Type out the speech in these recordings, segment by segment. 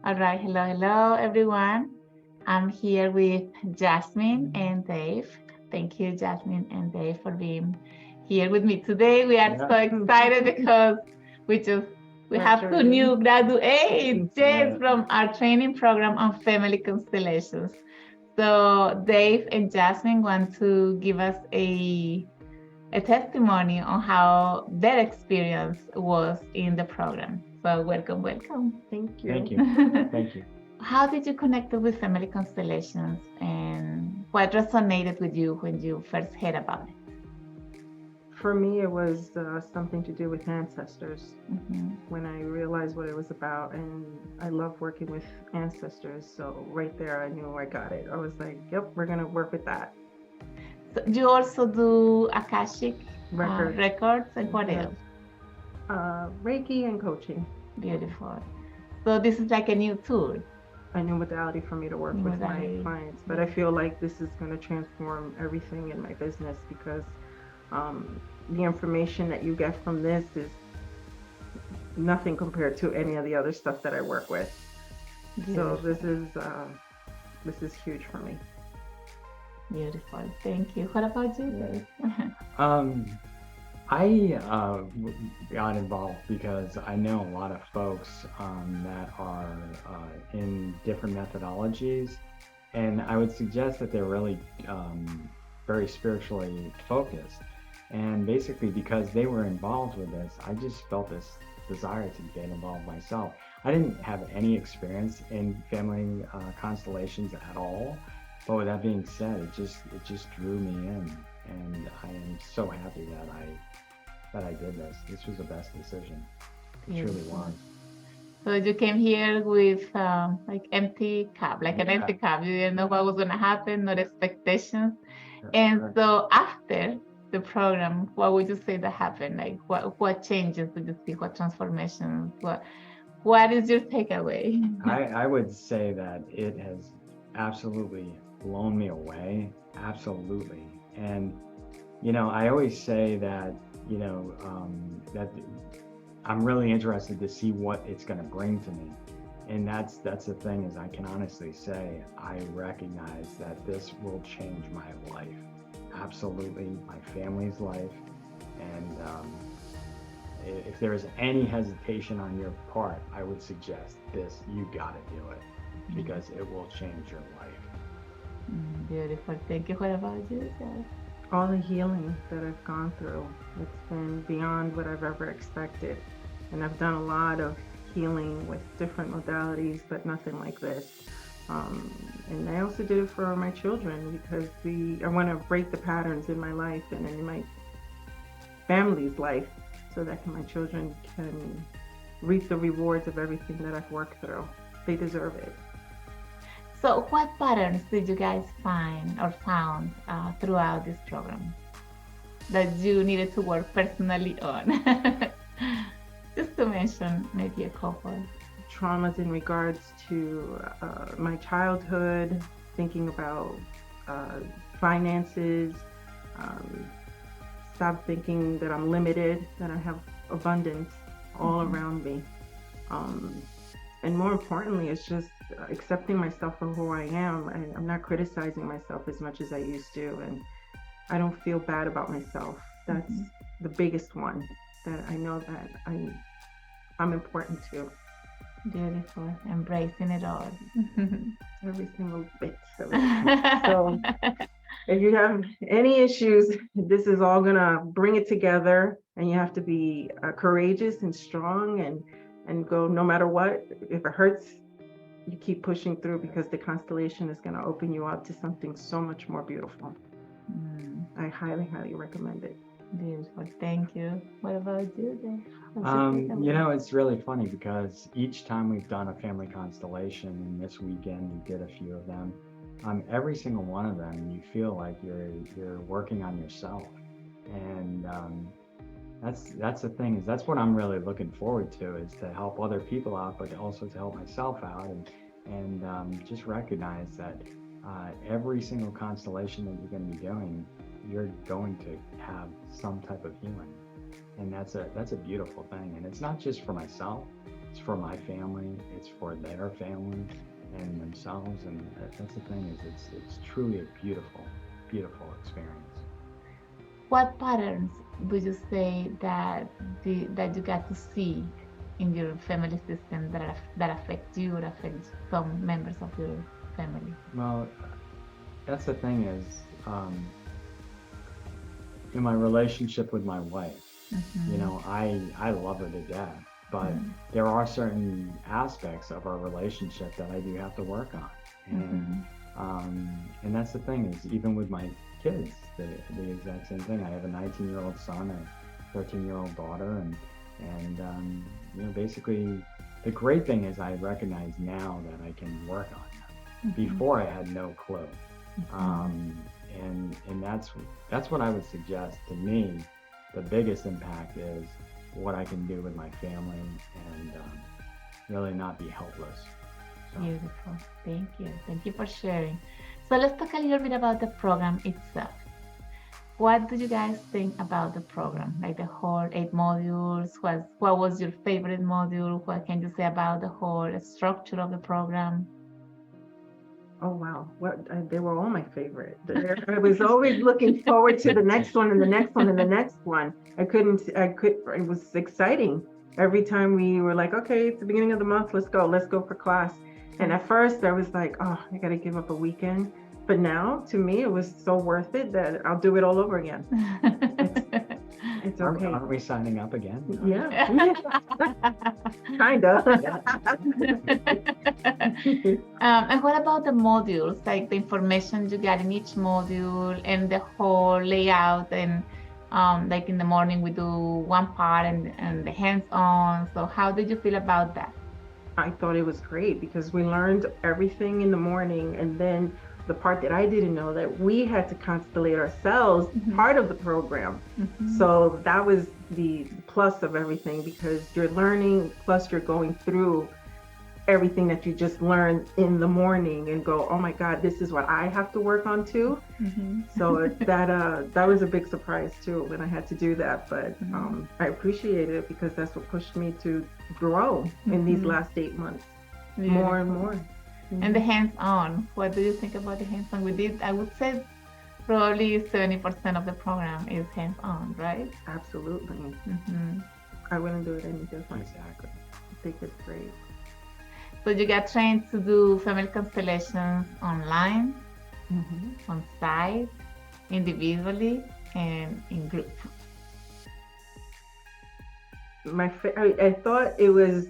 All right, hello, everyone. I'm here with Jasmine and Dave. Thank you, Jasmine and Dave, for being here with me today. We are so excited because we just we have two new graduates, James, from our training program on family constellations. So Dave and Jasmine want to give us a testimony on how their experience was in the program. So welcome. Thank you. Thank you. Thank you. How did you connect with family constellations and what resonated with you when you first heard about it? For me, it was something to do with ancestors. Mhm. When I realized what it was about, and I love working with ancestors, so right there I knew I got it. I was like, yep, we're gonna work with that. So you also do Akashic records and what Yes. else? Reiki and coaching. Beautiful. So this is like a new tool. A new modality for me to work with my Modality. clients, but I feel like this is going to transform everything in my business because the information that you get from this is nothing compared to any of the other stuff that I work with. So this is huge for me. Beautiful. Thank you. What about you, Dave? I got involved because I know a lot of folks that are in different methodologies, and I would suggest that they're really very spiritually focused. And basically, because they were involved with this, I just felt this desire to get involved myself. I didn't have any experience in family constellations at all, but with that being said, it just drew me in, and I am so happy that I did this. This was the best decision. It truly was. So you came here with like empty cup, like an empty cup. You didn't know what was gonna happen, not expectations. And so after the program, what would you say that happened? Like what changes did you see? What transformations? What is your takeaway? I would say that it has absolutely blown me away. Absolutely. And I always say that, that I'm really interested to see what it's going to bring to me. And that's the thing, is I can honestly say I recognize that this will change my life. Absolutely, my family's life. And if there is any hesitation on your part, I would suggest this. You got to do it because it will change your life. Beautiful. Thank you. What about you, Jess? All the healing that I've gone through, it's been beyond what I've ever expected. And I've done a lot of healing with different modalities, but nothing like this. And I also did it for my children because I want to break the patterns in my life and in my family's life so that my children can reap the rewards of everything that I've worked through. They deserve it. So what patterns did you guys find or found throughout this program that you needed to work personally on? Just to mention maybe a couple. Traumas in regards to my childhood, thinking about finances, stop thinking that I'm limited, that I have abundance all around me. And more importantly, it's just accepting myself for who I am. I'm not criticizing myself as much as I used to, and I don't feel bad about myself. That's the biggest one, that I know that I'm important to. Beautiful. Embracing it all. Every single bit of it. So if you have any issues, this is all gonna bring it together, and you have to be courageous and strong and go no matter what. If it hurts, you keep pushing through because the constellation is gonna open you up to something so much more beautiful. I highly, highly recommend it. Beautiful. Thank you. What about you, Dave? It's really funny because each time we've done a family constellation, and this weekend we did a few of them, every single one of them, you feel like you're working on yourself. And that's the thing, is that's what I'm really looking forward to, is to help other people out, but also to help myself out, and just recognize that every single constellation that you're going to be doing, you're going to have some type of healing. And that's a beautiful thing. And it's not just for myself, it's for my family, it's for their family and themselves, and that's the thing is it's truly a beautiful, beautiful experience. What patterns would you say that that you got to see in your family system that affect you or affect some members of your family? Well, that's the thing is, in my relationship with my wife, you know, I love her to death, but there are certain aspects of our relationship that I do have to work on, and that's the thing is even with my kids, the exact same thing. I have a 19-year-old son, a 13-year-old daughter, and you know, basically the great thing is I recognize now that I can work on them. Before I had no clue. And that's what I would suggest. To me, the biggest impact is what I can do with my family and really not be helpless. So. Beautiful. Thank you for sharing. So let's talk a little bit about the program itself. What do you guys think about the program? Like the whole 8 modules, what was your favorite module? What can you say about the whole structure of the program? Oh wow, they were all my favorite. I was always looking forward to the next one and the next one and the next one. It was exciting. Every time we were like, okay, it's the beginning of the month, let's go for class. And at first I was like, oh, I gotta give up a weekend. But now, to me, it was so worth it that I'll do it all over again. It's okay. Aren't we signing up again? Yeah. Kind of. And what about the modules, like the information you got in each module and the whole layout? And like in the morning, we do one part and the hands-on. So how did you feel about that? I thought it was great because we learned everything in the morning, and then the part that I didn't know that we had to constellate ourselves, part of the program. So that was the plus of everything, because you're learning, plus you're going through everything that you just learned in the morning and go, oh my God, this is what I have to work on too. So that was a big surprise too when I had to do that. But I appreciate it because that's what pushed me to grow in these last 8 months, more and more. And the hands-on, what do you think about the hands-on? I would say probably 70% of the program is hands-on, right? Absolutely. I wouldn't do it any different. Exactly. I think it's great. So you got trained to do family constellations online, on site, individually, and in group. I thought it was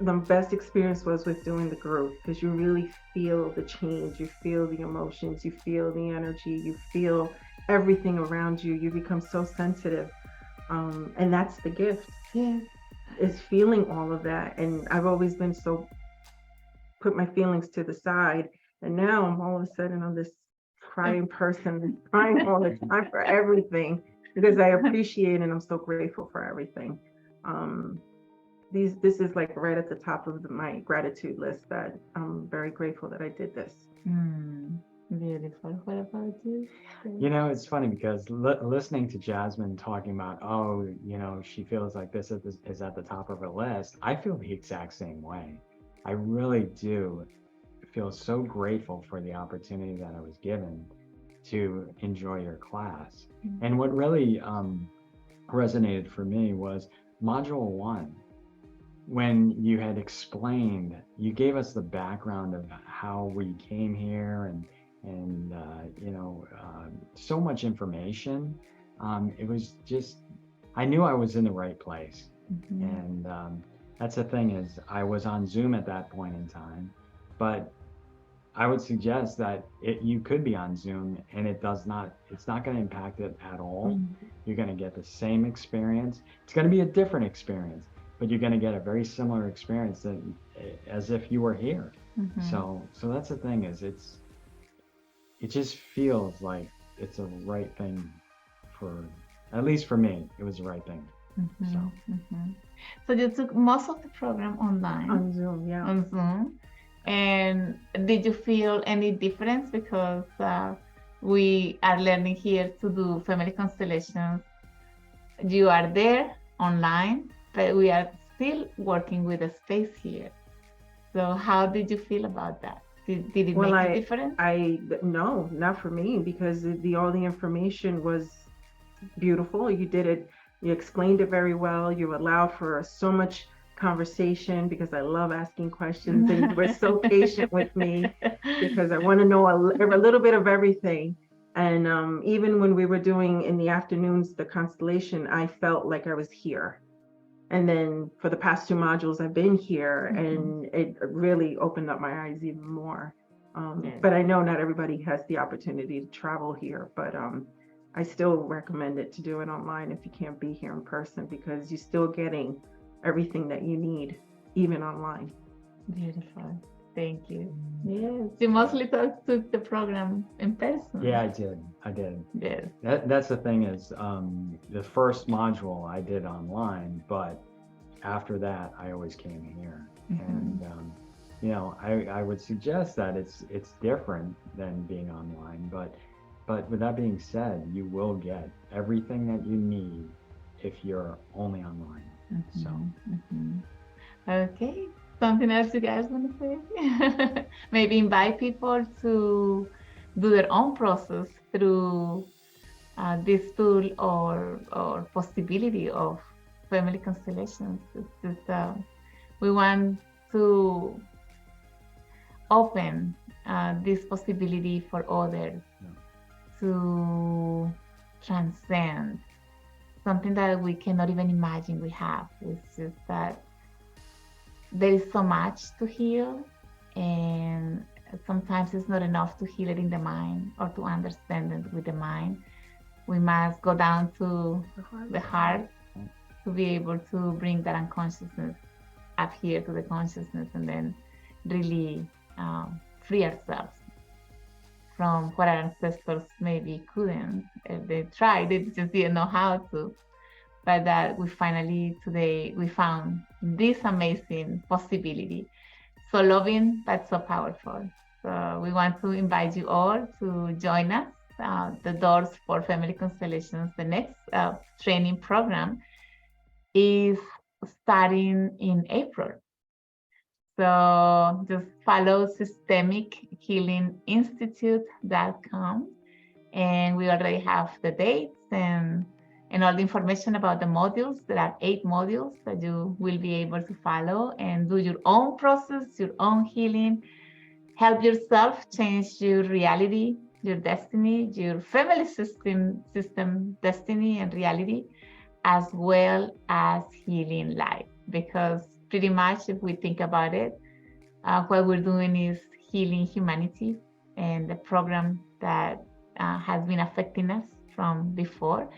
the best experience was with doing the group, because you really feel the change, you feel the emotions, you feel the energy, you feel everything around you. You become so sensitive, and that's the gift. Yeah, is feeling all of that. And I've always been so put my feelings to the side, and now I'm all of a sudden I'm this crying person, crying all the time for everything, because I appreciate and I'm so grateful for everything. This is like right at the top of my gratitude list, that I'm very grateful that I did this. Beautiful. What about you? You know, it's funny because listening to Jasmine talking about, oh, you know, she feels like this is at the top of her list. I feel the exact same way. I really do feel so grateful for the opportunity that I was given to enjoy your class. And what really resonated for me was Module 1. When you had explained, you gave us the background of how we came here and you know, so much information. It was just, I knew I was in the right place. And that's the thing is, I was on Zoom at that point in time, but I would suggest that you could be on Zoom and it's not going to impact it at all. You're going to get the same experience. It's going to be a different experience, but you're going to get a very similar experience as if you were here. So that's the thing is, it just feels like it's a right thing at least for me, it was the right thing. So you took most of the program online? On Zoom, yeah. On Zoom. And did you feel any difference? Because we are learning here to do family constellations. You are there online, but we are still working with a space here. So how did you feel about that? Did it Well, make a difference? no, not for me, because all the information was beautiful. You did it, you explained it very well. You allowed for so much conversation because I love asking questions, and you were so patient with me because I want to know a little bit of everything. And even when we were doing in the afternoons the constellation, I felt like I was here. And then for the past 2 modules, I've been here, and it really opened up my eyes even more. But I know not everybody has the opportunity to travel here, but I still recommend it to do it online if you can't be here in person, because you're still getting everything that you need, even online. Beautiful. Thank you. Yes. You mostly took the program in person. Yeah, I did. Yes. That's the thing is, the first module I did online, but after that, I always came here. And, you know, I would suggest that it's different than being online, but with that being said, you will get everything that you need if you're only online. So. Okay. Something else you guys want to say? Maybe invite people to do their own process through this tool or possibility of family constellations. We want to open this possibility for others to transcend something that we cannot even imagine we have. It's just that there is so much to heal, and sometimes it's not enough to heal it in the mind or to understand it with the mind. We must go down to the heart to be able to bring that unconsciousness up here to the consciousness, and then really free ourselves from what our ancestors maybe couldn't. They tried, they just didn't know how to. But that we finally today we found this amazing possibility, so loving but so powerful. So we want to invite you all to join us. The doors for family constellations, the next training program, is starting in April. So just follow systemichealinginstitute.com, and we already have the dates and all the information about the modules. There are 8 modules that you will be able to follow and do your own process, your own healing, help yourself change your reality, your destiny, your family system destiny and reality, as well as healing life. Because pretty much if we think about it, what we're doing is healing humanity and the program that has been affecting us from before,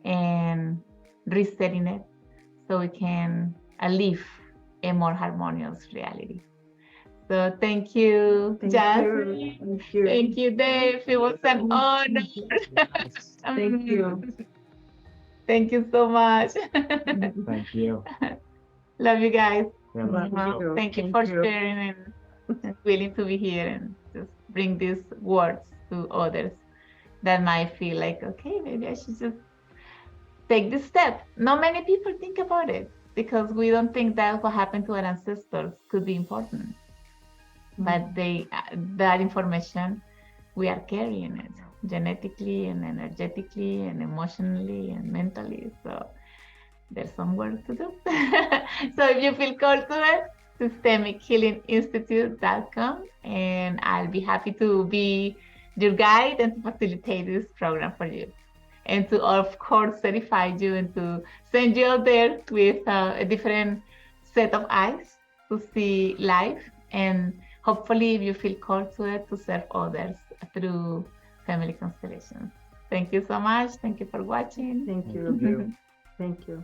and resetting it so we can live a more harmonious reality. So thank you, Jasmine. Thank you, Dave. It was an honor. Thank you. Thank you so much. Thank you. Love you guys. Yeah, Thank you for sharing and willing to be here and just bring these words to others that might feel like, okay, maybe I should just take this step. Not many people think about it because we don't think that what happened to our ancestors could be important. But that information, we are carrying it genetically and energetically and emotionally and mentally. So there's some work to do. So if you feel called to it, systemichealinginstitute.com, and I'll be happy to be your guide and to facilitate this program for you. And to, of course, certify you and to send you out there with a different set of eyes to see life, and hopefully, if you feel called to it, to serve others through family constellations. Thank you so much. Thank you for watching. Thank you. Thank you.